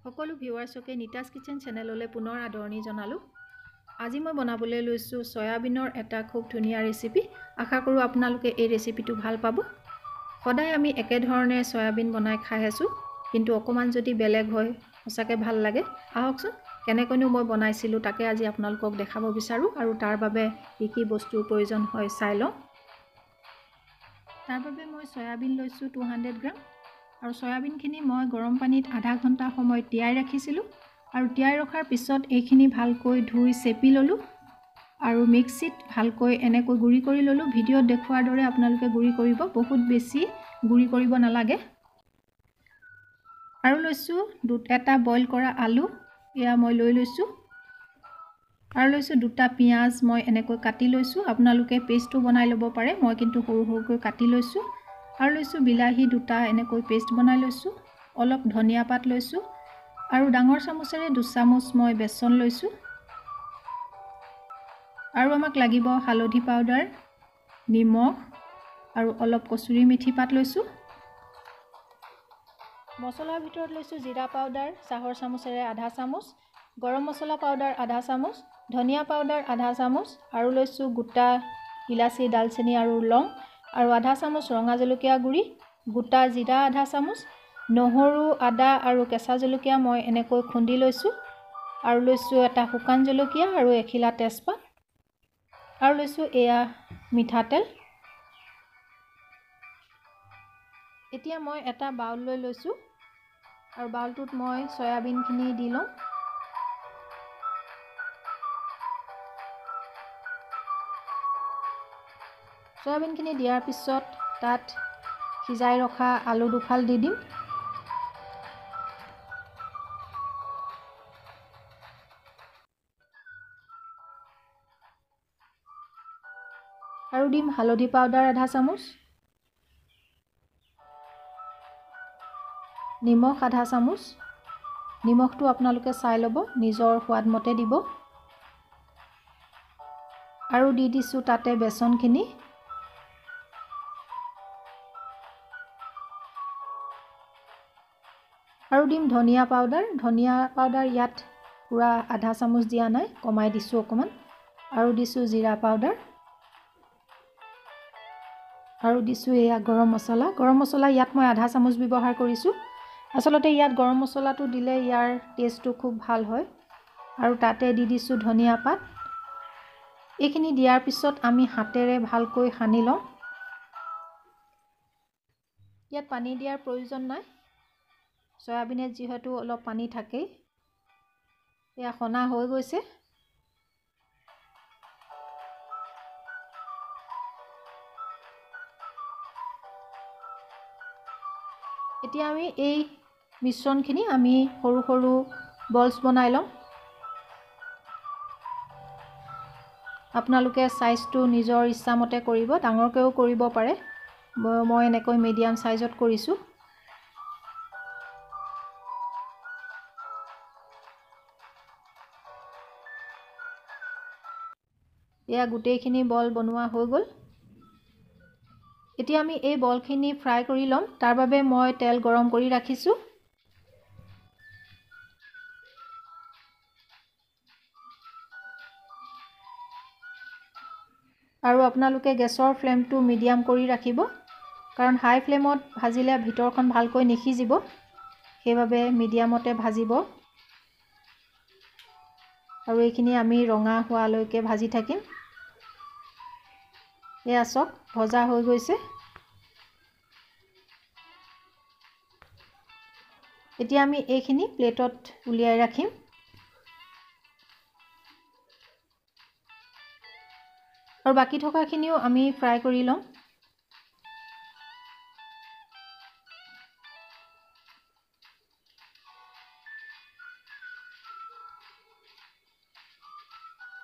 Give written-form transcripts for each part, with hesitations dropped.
সকলো ভিউৱাৰ্ছকে নিতাস কিচেন চেনেললৈ পুনৰ আদৰণি জনালোঁ। আজি মই বনাবলৈ লৈছোঁ সয়াবিনৰ এটা খুব ধুনীয়া ৰেচিপি। আশা কৰোঁ আপোনালোকে এই ৰেচিপিটো ভাল পাব। সদায় আমি একে ধৰণে সয়াবিন বনাই খাই আছোঁ, কিন্তু অকণমান যদি বেলেগ হয় সঁচাকৈ ভাল লাগে। আহকচোন কেনেকৈনো মই বনাইছিলোঁ তাকে আজি আপোনালোকক দেখাব বিচাৰোঁ, আৰু তাৰ বাবে কি বস্তুৰ প্ৰয়োজন হয় চাই লওঁ। তাৰ বাবে মই সয়াবিন লৈছোঁ 200 গ্ৰাম, আৰু সয়াবিনখিনি মই গৰম পানীত আধা ঘণ্টা সময় তিয়াই ৰাখিছিলোঁ, আৰু তিয়াই ৰখাৰ পিছত এইখিনি ভালকৈ ধুই চেপি ল'লোঁ, আৰু মিক্সিত ভালকৈ এনেকৈ গুড়ি কৰি ল'লোঁ। ভিডিঅ'ত দেখুৱাৰ দৰে আপোনালোকে গুড়ি কৰিব, বহুত বেছি গুড়ি কৰিব নালাগে। আৰু লৈছোঁ এটা বইল কৰা আলু, এয়া মই লৈ লৈছোঁ, আৰু লৈছোঁ দুটা পিঁয়াজ মই এনেকৈ কাটি লৈছোঁ। আপোনালোকে পেষ্টটো বনাই ল'ব পাৰে, মই কিন্তু সৰু সৰুকৈ কাটি লৈছোঁ। আৰু লৈছোঁ বিলাহী দুটা এনেকৈ পেষ্ট বনাই লৈছোঁ, অলপ ধনিয়া পাত লৈছোঁ, আৰু ডাঙৰ চামুচেৰে 2 চামুচ মই বেচন লৈছোঁ। আৰু আমাক লাগিব হালধি পাউডাৰ, নিমখ, আৰু অলপ কচুৰি মেথি পাত লৈছোঁ। মছলাৰ ভিতৰত লৈছোঁ জিৰা পাউডাৰ চাহৰ চামুচেৰে আধা চামুচ, গৰম মছলা পাউডাৰ আধা চামুচ, ধনিয়া পাউডাৰ আধা চামুচ, আৰু লৈছোঁ গোটা ইলাচি, দালচেনি আৰু লং, আৰু আধা চামুচ ৰঙা জলকীয়া গুড়ি, গোটা জিৰা আধা চামুচ, নহৰু, আদা আৰু কেঁচা জলকীয়া মই এনেকৈ খুন্দি লৈছোঁ, আৰু লৈছোঁ এটা শুকান জলকীয়া আৰু এখিলা তেজপাত, আৰু লৈছোঁ এয়া মিঠাতেল। এতিয়া মই এটা বাউল লৈ লৈছোঁ, আৰু বাউলটোত মই সয়াবিনখিনি দি লওঁ। সয়াবিনখিনি দিয়াৰ পিছত তাত সিজাই ৰখা আলু দুফাল দি দিম। আৰু দিম হালধি পাউডাৰ আধা চামুচ, নিমখ আধা চামুচ, নিমখটো আপোনালোকে চাই ল'ব, নিজৰ সোৱাদ মতে দিব। আৰু দি দিছোঁ তাতে বেচনখিনি। আৰু দিম ধনিয়া পাউডাৰ। ধনিয়া পাউডাৰ ইয়াত পূৰা আধা চামুচ দিয়া নাই, কমাই দিছোঁ অকণমান। আৰু দিছোঁ জিৰা পাউডাৰ, আৰু দিছোঁ এয়া গৰম মছলা। গৰম মছলা ইয়াত মই আধা চামুচ ব্যৱহাৰ কৰিছোঁ। আচলতে ইয়াত গৰম মছলাটো দিলে ইয়াৰ টেষ্টটো খুব ভাল হয়। আৰু তাতে দি দিছোঁ ধনিয়া পাত। এইখিনি দিয়াৰ পিছত আমি হাতেৰে ভালকৈ সানি লওঁ। ইয়াত পানী দিয়াৰ প্ৰয়োজন নাই, সয়াবিনত যিহেতু অলপ পানী থাকেই। এয়া সনা হৈ গৈছে। এতিয়া আমি এই মিশ্ৰণখিনি আমি সৰু সৰু বলছ বনাই লওঁ। আপোনালোকে চাইজটো নিজৰ ইচ্ছামতে কৰিব, ডাঙৰকৈও কৰিব পাৰে। মই এনেকৈ মিডিয়াম চাইজত কৰিছোঁ। এয়া গোটেইখিনি বল বনোৱা হৈ গ'ল। এতিয়া আমি এই বলখিনি ফ্ৰাই কৰি ল'ম। তাৰ বাবে মই তেল গৰম কৰি ৰাখিছোঁ। আৰু আপোনালোকে গেছৰ ফ্লেমটো মিডিয়াম কৰি ৰাখিব, কাৰণ হাই ফ্লেমত ভাজিলে ভিতৰখন ভালকৈ নিসিজিব, সেইবাবে মিডিয়ামতে ভাজিব। আৰু এইখিনি আমি ৰঙা হোৱালৈকে ভাজি থাকিম। এয়া চাওক, ভজা হৈ গৈছে। এতিয়া আমি এইখিনি প্লেটত উলিয়াই ৰাখিম। আৰু বাকী থকাখিনিও আমি ফ্ৰাই কৰি লওঁ।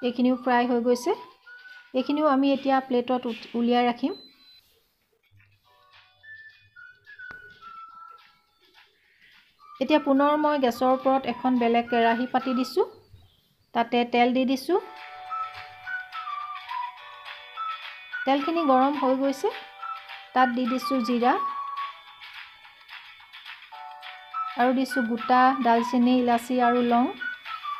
এইখিনিও ফ্ৰাই হৈ গৈছে। এইখিনিও আমি এতিয়া প্লেটত উলিয়াই ৰাখিম। এতিয়া পুনৰ মই গেছৰ ওপৰত এখন বেলেগ কেৰাহী পাতি দিছোঁ। তাতে তেল দি দিছোঁ। তেলখিনি গৰম হৈ গৈছে। তাত দি দিছোঁ জিৰা, আৰু দিছোঁ গোটা দালচেনি ইলাচি আৰু লং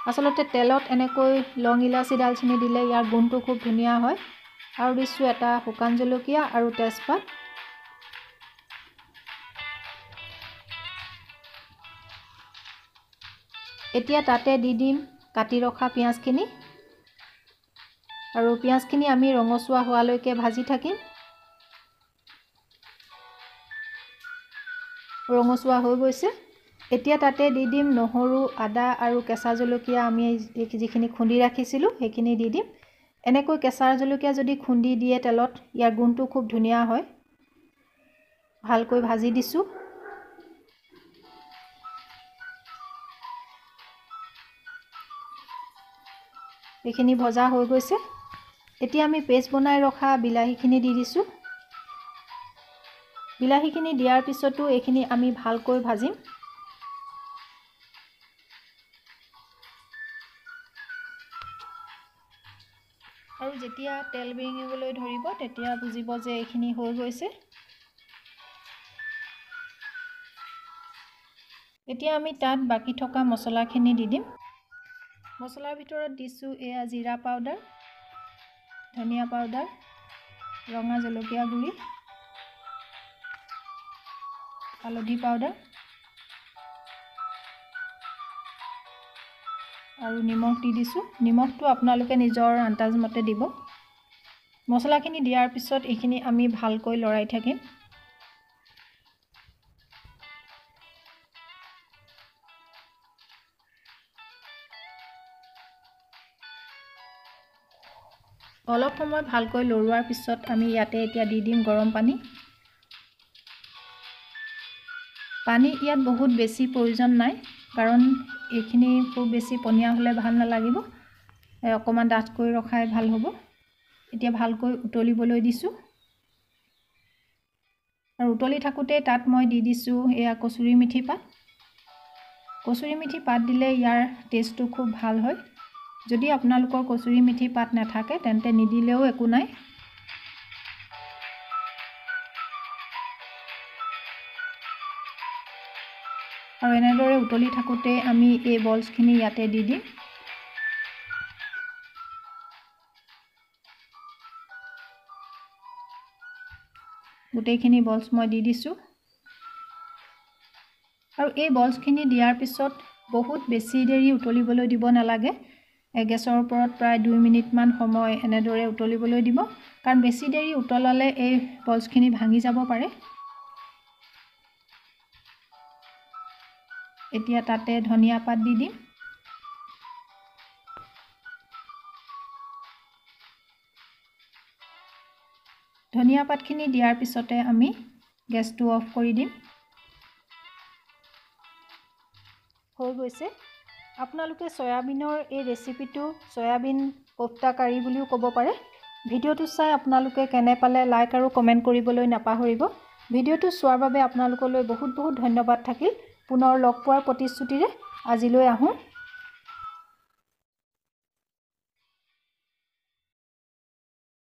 আচলতে তেলত এনেকৈ লং ইলাচি দালচেনি দিলে ইয়াৰ গুণটো খুব ধুনীয়া হয় আৰু দিছোঁ এটা শুকান জলকীয়া আৰু তেজপাত এতিয়া তাতে দি দিম কাটি ৰখা পিঁয়াজখিনি আৰু পিঁয়াজখিনি আমি ৰঙচুৱা হোৱালৈকে ভাজি থাকিম ৰঙচুৱা হৈ গৈছে এতিয়া তাতে দি দিম নহৰু আদা আৰু কেঁচা জলকীয়া আমি যিখিনি খুন্দি ৰাখিছিলোঁ সেইখিনি দি দিম এনেকৈ কেঁচা জলকীয়া যদি খুন্দি দিয়ে তেলত ইয়াৰ গুণটো খুব ধুনীয়া হয় ভালকৈ ভাজি দিছোঁ এইখিনি ভজা হৈ গৈছে এতিয়া আমি পেষ্ট বনাই ৰখা বিলাহীখিনি দি দিছোঁ বিলাহীখিনি দিয়াৰ পিছতো এইখিনি আমি ভালকৈ ভাজিম আৰু যেতিয়া তেল বিৰিঙিবলৈ ধৰিব তেতিয়া বুজিব যে এইখিনি হৈ গৈছে এতিয়া আমি তাত বাকি থকা মছলাখিনি দি দিম মছলাৰ ভিতৰত দিছোঁ এয়া জিৰা পাউডাৰ ধনিয়া পাউডাৰ ৰঙা জলকীয়া গুড়ি হালধি পাউডাৰ আৰু নিমখ দি দিছোঁ নিমখটো আপোনালোকে নিজৰ আন্দাজ মতে দিব মছলাখিনি দিয়াৰ পিছত এইখিনি আমি ভালকৈ লৰাই থাকিম অলপ সময় ভালকৈ লৰোৱাৰ পিছত আমি ইয়াতে এতিয়া দি দিম গৰম পানী পানী ইয়াত বহুত বেছি প্ৰয়োজন নাই কাৰণ এইখিনি খুব বেছি পনীয়া হ'লে ভাল নালাগিব অকমান ডাঠকৈ ৰখাই ভাল হ'ব এতিয়া ভালকৈ উতলিবলৈ দিছোঁ আৰু উতলি থাকোঁতে তাত মই দি দিছোঁ এয়া কচুৰি মেথি পাত দিলে ইয়াৰ টেষ্টটো খুব ভাল হয় যদি আপোনালোকৰ কচুৰি মেথি পাত নাথাকে তেন্তে নিদিলেও একো নাই আৰু এনেদৰে উতলি থাকোঁতে আমি এই বলছখিনি ইয়াতে দি দিম গোটেইখিনি বলছ মই দি দিছোঁ আৰু এই বলছখিনি দিয়াৰ পিছত বহুত বেছি দেৰি উতলিবলৈ দিব নালাগে গেছৰ ওপৰত প্ৰায় 2 মিনিটমান সময় এনেদৰে উতলিবলৈ দিব কাৰণ বেছি দেৰি উতলালে এই বলছখিনি ভাঙি যাব পাৰে এতিয়া তাতে ধনিয়া পাত দি দিম ধনিয়া পাতখিনি দিয়াৰ পিছতে আমি গেছটো অফ কৰি দিম হৈ গৈছে আপোনালোকে সয়াবিনৰ এই ৰেচিপিটো সয়াবিন কোফতা কাৰী বুলিও ক'ব পাৰে ভিডিঅ'টো চাই আপোনালোকে কেনে পালে লাইক আৰু কমেন্ট কৰিবলৈ নাপাহৰিব ভিডিঅ'টো চোৱাৰ বাবে আপোনালোকলৈ বহুত বহুত ধন্যবাদ থাকিল পুনৰ লগ পোৱাৰ প্ৰতিশ্ৰুতিৰে আজিলৈ আহোঁ